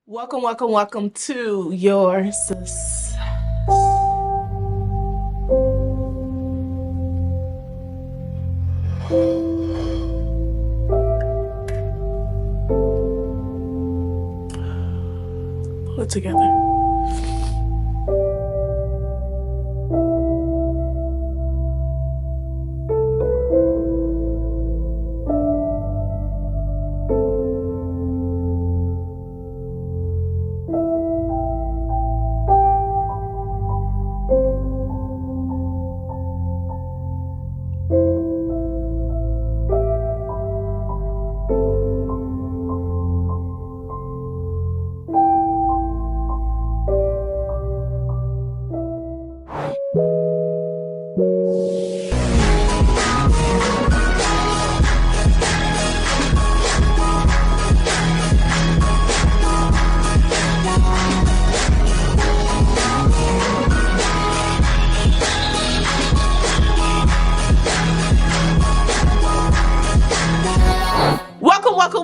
Welcome, welcome, welcome to your sis. Pull it together.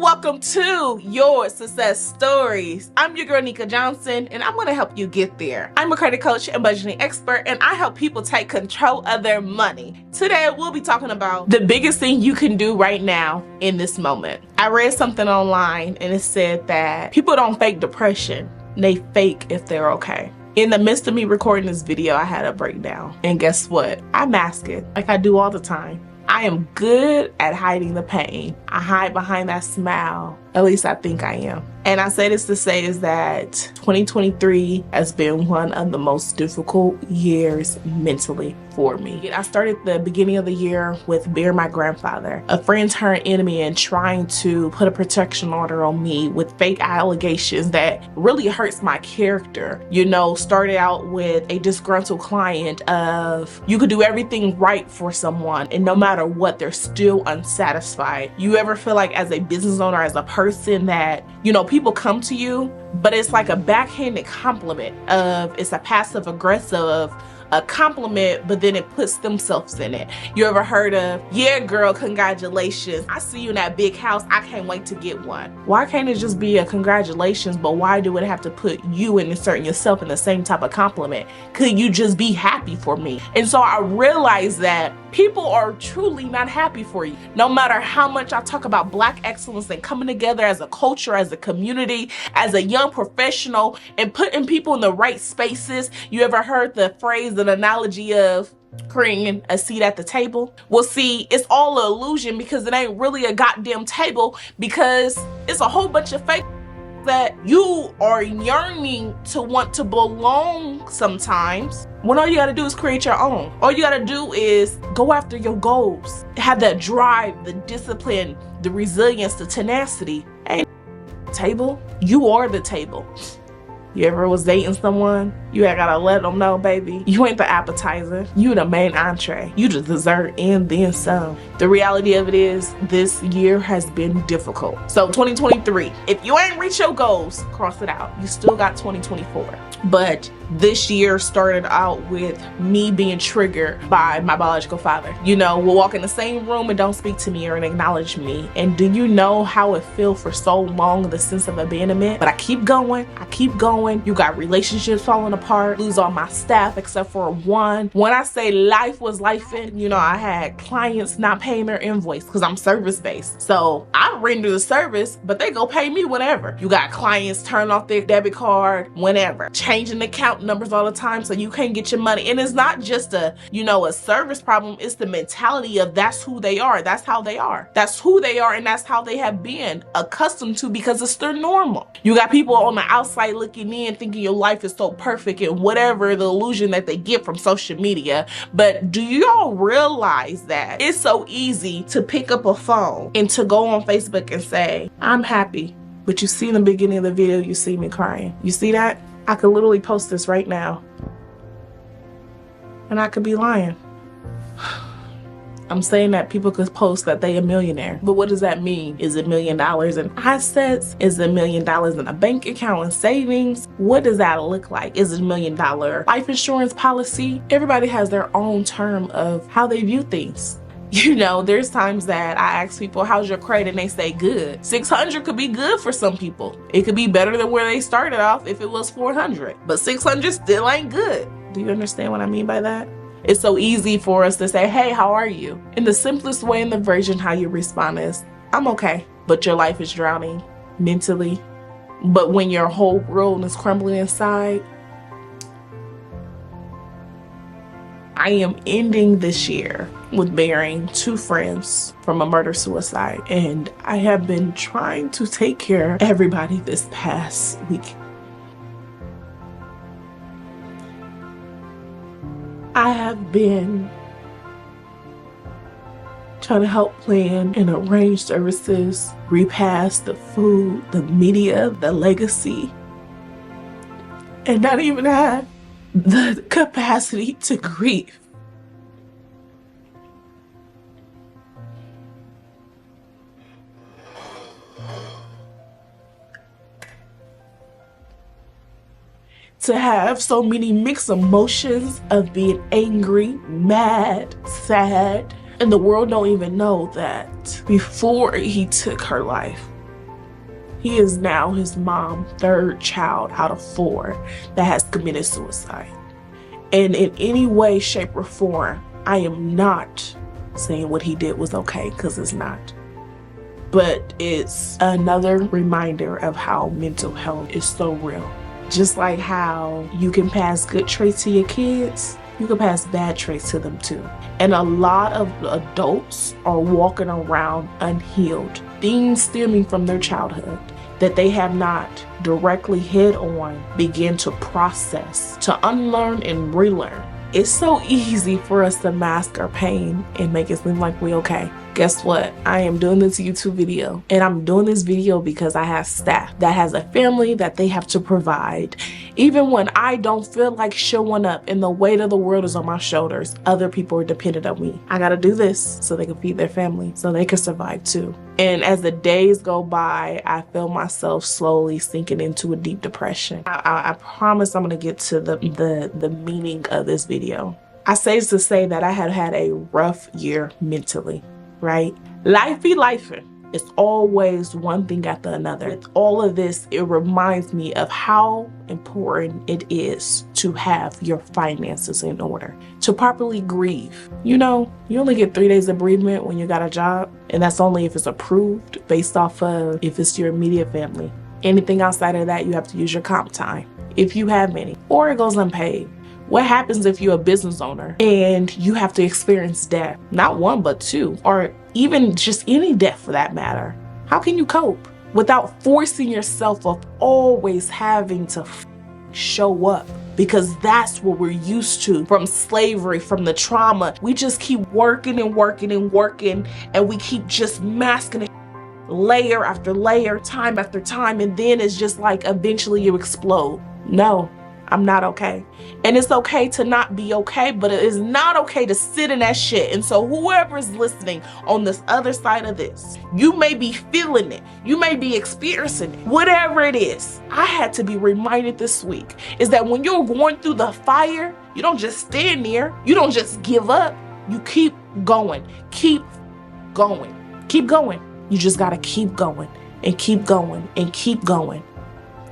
Welcome to your success stories. I'm your girl Nika Johnson, and I'm going to help you get there. I'm a credit coach and budgeting expert, and I help people take control of their money. Today we'll be talking about the biggest thing you can do right now in this moment. I read something online and it said that people don't fake depression, they fake if they're okay. In the midst of me recording this video, I had a breakdown, and guess what? I mask it like I do all the time. I am good at hiding the pain. I hide behind that smile. At least I think I am. And I say this to say is that 2023 has been one of the most difficult years mentally for me. I started the beginning of the year with burying my grandfather. A friend turned enemy and trying to put a protection order on me with fake allegations that really hurts my character. You know, started out with a disgruntled client of you could do everything right for someone and no matter what, they're still unsatisfied. You ever feel like as a business owner, as a person that, you know, people come to you, but it's like a backhanded compliment of, it's a passive aggressive a compliment, but then it puts themselves in it. You ever heard of, yeah girl, congratulations, I see you in that big house, I can't wait to get one. Why can't it just be a congratulations, but why do it have to put you and inserting yourself in the same type of compliment? Could you just be happy for me? And so I realized that people are truly not happy for you. No matter how much I talk about Black excellence and coming together as a culture, as a community, as a young professional, and putting people in the right spaces. You ever heard the phrase, an analogy of creating a seat at the table? Well, see, it's all an illusion because it ain't really a goddamn table, because it's a whole bunch of fake that you are yearning to want to belong sometimes, when all you gotta do is create your own. All you gotta do is go after your goals. Have that drive, the discipline, the resilience, the tenacity. Ain't table, you are the table. You ever was dating someone, you ain't gotta let them know, baby, you ain't the appetizer, you the main entree, you the dessert and then some. The reality of it is, this year has been difficult. So 2023, if you ain't reached your goals, cross it out. You still got 2024. But this year started out with me being triggered by my biological father. You know, we'll walk in the same room and don't speak to me or acknowledge me. And do you know how it felt for so long, the sense of abandonment? But I keep going, I keep going. You got relationships falling apart, lose all my staff except for one. When I say life was lifing, you know, I had clients not paying their invoice because I'm service-based. So I render the service, but they go pay me whenever. You got clients turn off their debit card whenever, changing account numbers all the time so you can't get your money. And it's not just a, you know, a service problem, it's the mentality of that's who they are, that's how they are. That's who they are, and that's how they have been accustomed to because it's their normal. You got people on the outside looking in thinking your life is so perfect and whatever the illusion that they get from social media. But do y'all realize that it's so easy to pick up a phone and to go on Facebook and say, I'm happy, but you see in the beginning of the video, you see me crying. You see that? I could literally post this right now and I could be lying. I'm saying that people could post that they a millionaire, but what does that mean? Is it $1 million in assets? Is it $1 million in a bank account and savings? What does that look like? Is it $1 million life insurance policy? Everybody has their own term of how they view things. You know, there's times that I ask people, how's your credit? And they say good. 600 could be good for some people. It could be better than where they started off if it was 400. But 600 still ain't good. Do you understand what I mean by that? It's so easy for us to say, hey, how are you? In the simplest way in the version, how you respond is, I'm okay. But your life is drowning mentally. But when your whole world is crumbling inside, I am ending this year with burying 2 friends from a murder-suicide. And I have been trying to take care of everybody this past week. I have been trying to help plan and arrange services, repass the food, the media, the legacy, and not even have the capacity to grieve. To have so many mixed emotions of being angry, mad, sad, and the world don't even know that before he took her life, he is now his mom's 3rd child out of 4 that has committed suicide. And in any way, shape, or form, I am not saying what he did was okay, because it's not. But it's another reminder of how mental health is so real. Just like how you can pass good traits to your kids, you can pass bad traits to them too. And a lot of adults are walking around unhealed, things stemming from their childhood that they have not directly head on begin to process, to unlearn and relearn. It's so easy for us to mask our pain and make it seem like we're okay. Guess what? I am doing this YouTube video, and I'm doing this video because I have staff that has a family that they have to provide. Even when I don't feel like showing up and the weight of the world is on my shoulders, other people are dependent on me. I gotta do this so they can feed their family, so they can survive too. And as the days go by, I feel myself slowly sinking into a deep depression. I promise I'm gonna get to the meaning of this video. I say this to say that I had a rough year mentally. Right? Life be lifing. It's always one thing after another. With all of this, it reminds me of how important it is to have your finances in order, to properly grieve. You know, you only get 3 days of bereavement when you got a job, and that's only if it's approved based off of if it's your immediate family. Anything outside of that, you have to use your comp time, if you have any, or it goes unpaid. What happens if you're a business owner and you have to experience death? Not 1, but 2, or even just any death for that matter. How can you cope without forcing yourself of always having to show up? Because that's what we're used to from slavery, from the trauma. We just keep working and working and working, and we keep just masking it layer after layer, time after time, and then it's just like eventually you explode. No. I'm not okay. And it's okay to not be okay, but it is not okay to sit in that shit. And so whoever is listening on this other side of this, you may be feeling it. You may be experiencing it. Whatever it is, I had to be reminded this week is that when you're going through the fire, you don't just stand there. You don't just give up. You keep going. Keep going. Keep going. You just got to keep going and keep going and keep going.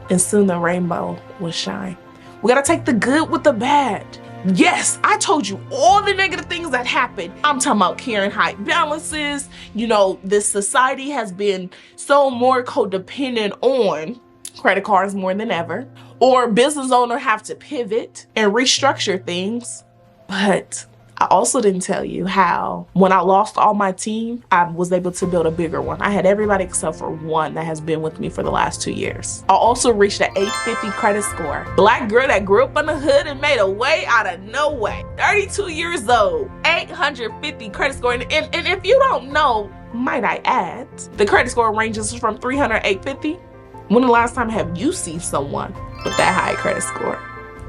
And soon the rainbow will shine. We gotta take the good with the bad. Yes, I told you all the negative things that happened. I'm talking about carrying high balances. You know, this society has been so more codependent on credit cards more than ever. Or business owners have to pivot and restructure things. But I also didn't tell you how when I lost all my team, I was able to build a bigger one. I had everybody except for 1 that has been with me for the last 2 years. I also reached an 850 credit score. Black girl that grew up in the hood and made a way out of no way. 32 years old, 850 credit score. And if you don't know, might I add, the credit score ranges from 300 to 850. When the last time have you seen someone with that high credit score?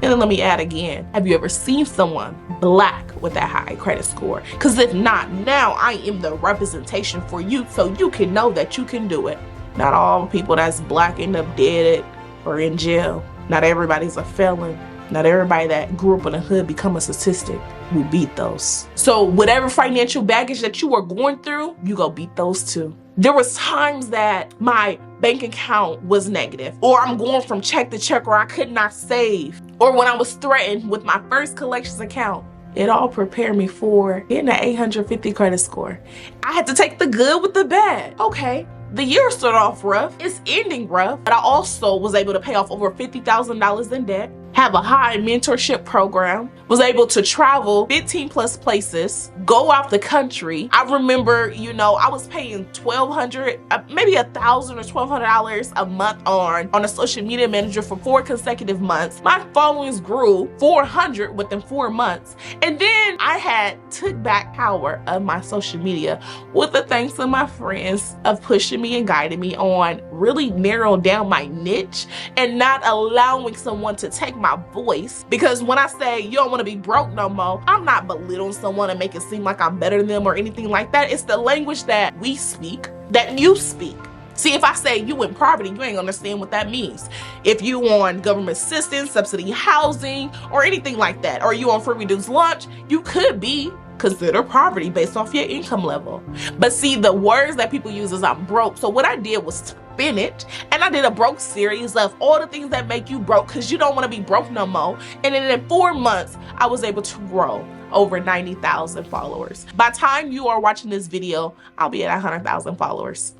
And then let me add again, have you ever seen someone Black with that high credit score? Because if not, now I am the representation for you so you can know that you can do it. Not all people that's Black end up dead or in jail. Not everybody's a felon. Not everybody that grew up in the hood become a statistic. We beat those. So whatever financial baggage that you are going through, you go beat those too. There was times that my bank account was negative, or I'm going from check to check, or I could not save, or when I was threatened with my first collections account. It all prepared me for getting an 850 credit score. I had to take the good with the bad. Okay, the year started off rough. It's ending rough, but I also was able to pay off over $50,000 in debt, have a high mentorship program, was able to travel 15 plus places, go out the country. I remember, I was paying $1,200, maybe $1,000 or $1,200 a month on a social media manager for 4 consecutive months. My followings grew 400 within 4 months. And then I took back power of my social media with the thanks of my friends of pushing me and guiding me on really narrowing down my niche and not allowing someone to take my voice. Because when I say you don't want to be broke no more, I'm not belittling someone and make it seem like I'm better than them or anything like that. It's the language that we speak, that you speak. See, if I say you in poverty, you ain't understand what that means. If you on government assistance, subsidy housing, or anything like that, or you on free reduced lunch, you could be considered poverty based off your income level. But see, the words that people use is I'm broke. So what I did was spin it, and I did a broke series of all the things that make you broke because you don't want to be broke no more. And then in 4 months, I was able to grow over 90,000 followers. By the time you are watching this video, I'll be at 100,000 followers.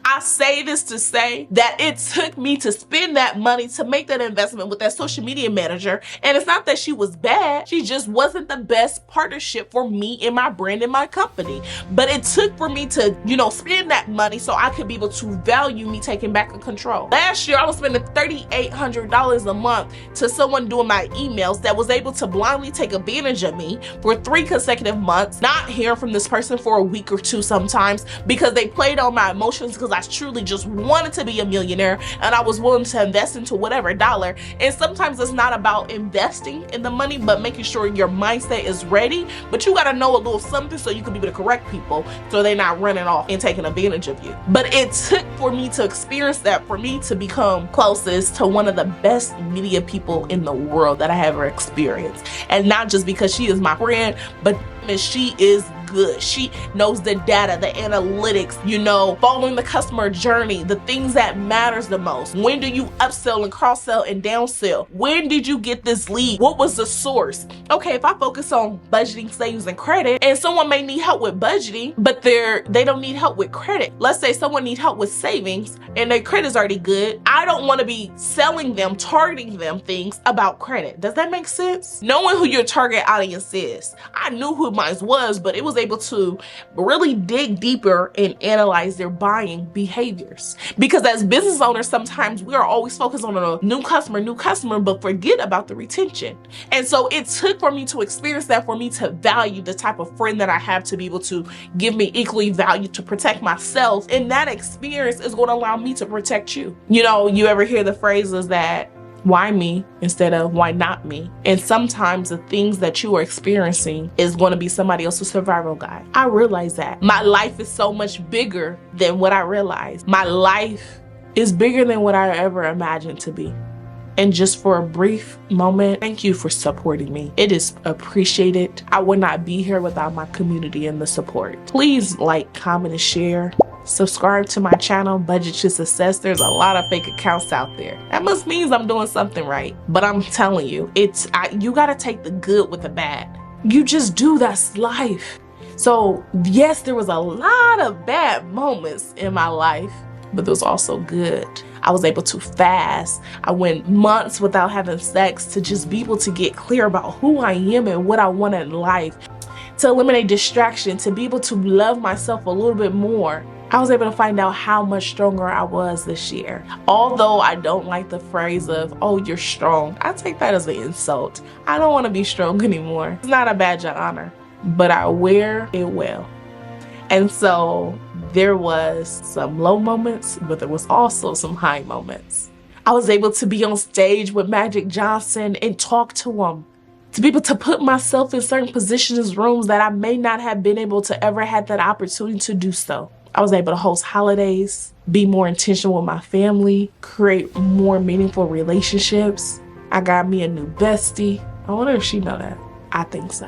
I say this to say that it took me to spend that money to make that investment with that social media manager. And it's not that she was bad. She just wasn't the best partnership for me and my brand and my company. But it took for me to, spend that money so I could be able to value me taking back control. Last year, I was spending $3,800 a month to someone doing my emails that was able to blindly take advantage of me for 3 consecutive months, not hearing from this person for a week or 2 sometimes because they played on my emotions because I truly just wanted to be a millionaire and I was willing to invest into whatever dollar. And sometimes it's not about investing in the money, but making sure your mindset is ready. But you got to know a little something so you can be able to correct people so they're not running off and taking advantage of you. But it took for me to experience that, for me to become closest to one of the best media people in the world that I have ever experienced. And not just because she is my friend, but she is good. She knows the data, the analytics, following the customer journey, the things that matters the most. When do you upsell and cross sell and downsell? When did you get this lead? What was the source? Okay, if I focus on budgeting, savings, and credit, and someone may need help with budgeting, but they don't need help with credit. Let's say someone needs help with savings and their credit's already good. I don't want to be selling them, targeting them things about credit. Does that make sense? Knowing who your target audience is. I knew who mine was, but it was able to really dig deeper and analyze their buying behaviors. Because as business owners, sometimes we are always focused on a new customer, but forget about the retention. And so it took for me to experience that, for me to value the type of friend that I have, to be able to give me equally value, to protect myself. And that experience is going to allow me to protect you. You ever hear the phrases that why me instead of why not me? And sometimes the things that you are experiencing is going to be somebody else's survival guide. I realize that. My life is so much bigger than what I realized. My life is bigger than what I ever imagined to be. And just for a brief moment, thank you for supporting me. It is appreciated. I would not be here without my community and the support. Please like, comment, and share. Subscribe to my channel, Budget to Success. There's a lot of fake accounts out there. That must mean I'm doing something right. But I'm telling you, you gotta take the good with the bad. You just do, that's life. So yes, there was a lot of bad moments in my life, but there was also good. I was able to fast. I went months without having sex to just be able to get clear about who I am and what I want in life, to eliminate distraction, to be able to love myself a little bit more. I was able to find out how much stronger I was this year. Although I don't like the phrase of, oh, you're strong. I take that as an insult. I don't want to be strong anymore. It's not a badge of honor, but I wear it well. And so there was some low moments, but there was also some high moments. I was able to be on stage with Magic Johnson and talk to him, to be able to put myself in certain positions, rooms that I may not have been able to ever had that opportunity to do so. I was able to host holidays, be more intentional with my family, create more meaningful relationships. I got me a new bestie. I wonder if she know that. I think so.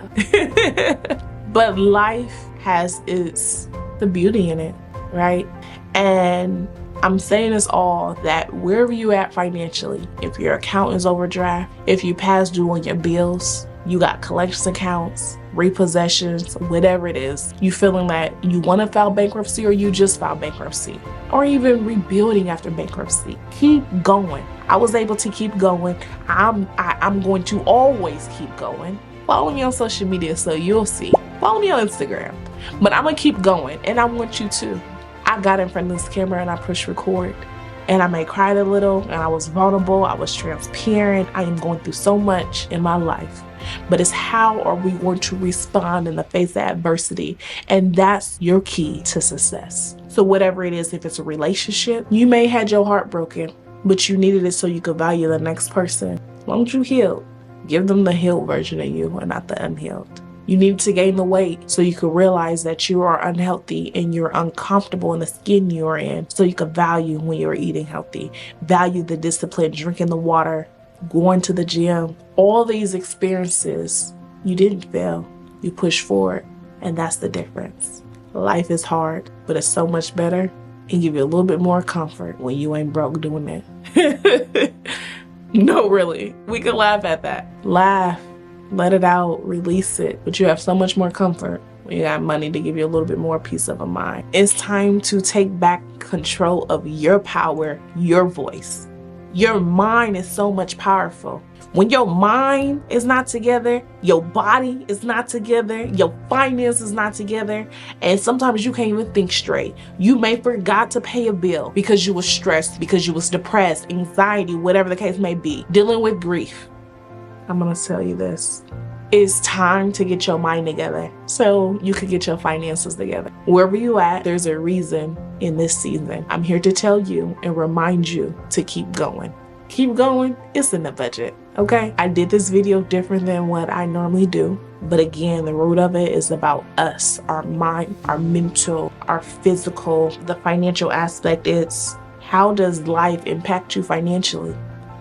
But life has the beauty in it, right? And I'm saying this all that wherever you at financially, if your account is overdraft, if you pass due on your bills, you got collections accounts, repossessions, whatever it is, you feeling that you want to file bankruptcy or you just filed bankruptcy, or even rebuilding after bankruptcy, keep going. I was able to keep going. I'm going to always keep going. Follow me on social media so you'll see. Follow me on Instagram. But I'm gonna keep going, and I want you to. I got in front of this camera and I pushed record, and I may cry a little, and I was vulnerable, I was transparent. I am going through so much in my life, but it's how are we going to respond in the face of adversity? And that's your key to success. So whatever it is, if it's a relationship, you may have had your heart broken, but you needed it so you could value the next person. As long as you healed, give them the healed version of you and not the unhealed. You need to gain the weight so you can realize that you are unhealthy and you're uncomfortable in the skin you're in, so you can value when you're eating healthy, value the discipline, drinking the water, going to the gym. All these experiences, you didn't fail, you pushed forward, and that's the difference. Life is hard, but it's so much better and give you a little bit more comfort when you ain't broke doing it. No, really, we can laugh at that. Laugh. Let it out, release it. But you have so much more comfort when you got money to give you a little bit more peace of a mind. It's time to take back control of your power, your voice. Your mind is so much powerful. When your mind is not together, your body is not together, your finance is not together, and sometimes you can't even think straight. You may forgot to pay a bill because you was stressed, because you was depressed, anxiety, whatever the case may be, dealing with grief. I'm gonna tell you this. It's time to get your mind together so you can get your finances together. Wherever you at, there's a reason in this season. I'm here to tell you and remind you to keep going. Keep going, it's in the budget, okay? I did this video different than what I normally do. But again, the root of it is about us, our mind, our mental, our physical. The financial aspect is, how does life impact you financially?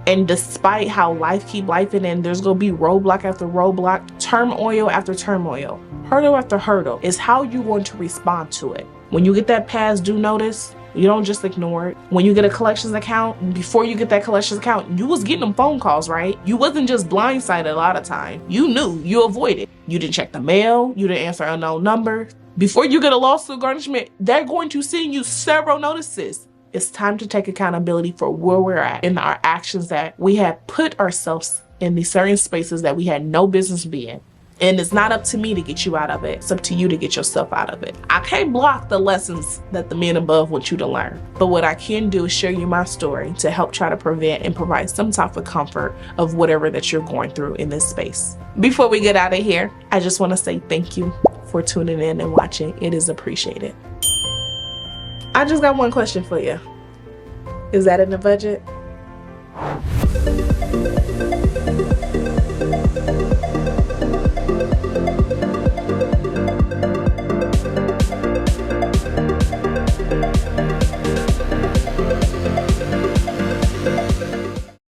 And despite how life keep lifing, and there's gonna be roadblock after roadblock, turmoil after turmoil, hurdle after hurdle, is how you going to respond to it. When you get that past due notice, you don't just ignore it. When you get a collections account, before you get that collections account, you was getting them phone calls, right? You wasn't just blindsided a lot of time. You knew, you avoided. You didn't check the mail, you didn't answer unknown numbers. Before you get a lawsuit garnishment, they're going to send you several notices. It's time to take accountability for where we're at in our actions that we have put ourselves in these certain spaces that we had no business being. And it's not up to me to get you out of it. It's up to you to get yourself out of it. I can't block the lessons that the men above want you to learn. But what I can do is share you my story to help try to prevent and provide some type of comfort of whatever that you're going through in this space. Before we get out of here, I just want to say thank you for tuning in and watching. It is appreciated. I just got one question for you. Is that in the budget?